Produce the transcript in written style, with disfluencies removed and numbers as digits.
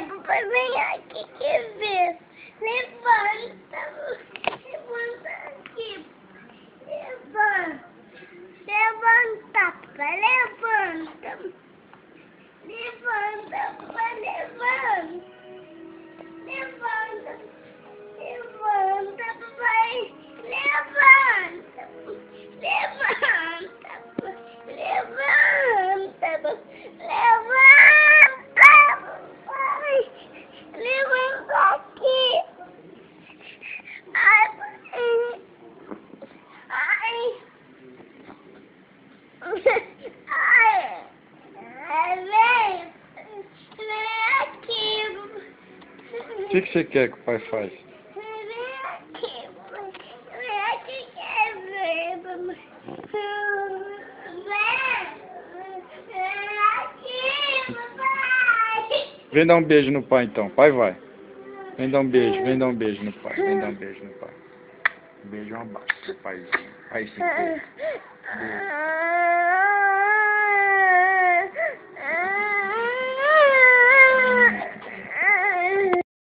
papai, vem aqui que vê. Levanta. Levanta aqui. Levanta. Levanta, papai, levanta. Levanta, papai, levanta. Levanta. Levanta, papai. Levanta. Levanta. Levanta. Levanta, papai. Levanta aqui. Ai, pai. Ai. Ai. Ai, vem aqui. O que você quer que o pai faça? Vem aqui. Vem aqui que vem. Vem aqui, papai. Vem dar um beijo no pai então. Pai vai. Vem dar um beijo no pai. Vem dar um beijo no pai. Um beijo, um abraço pro paizinho. Pai, sim. Beijo.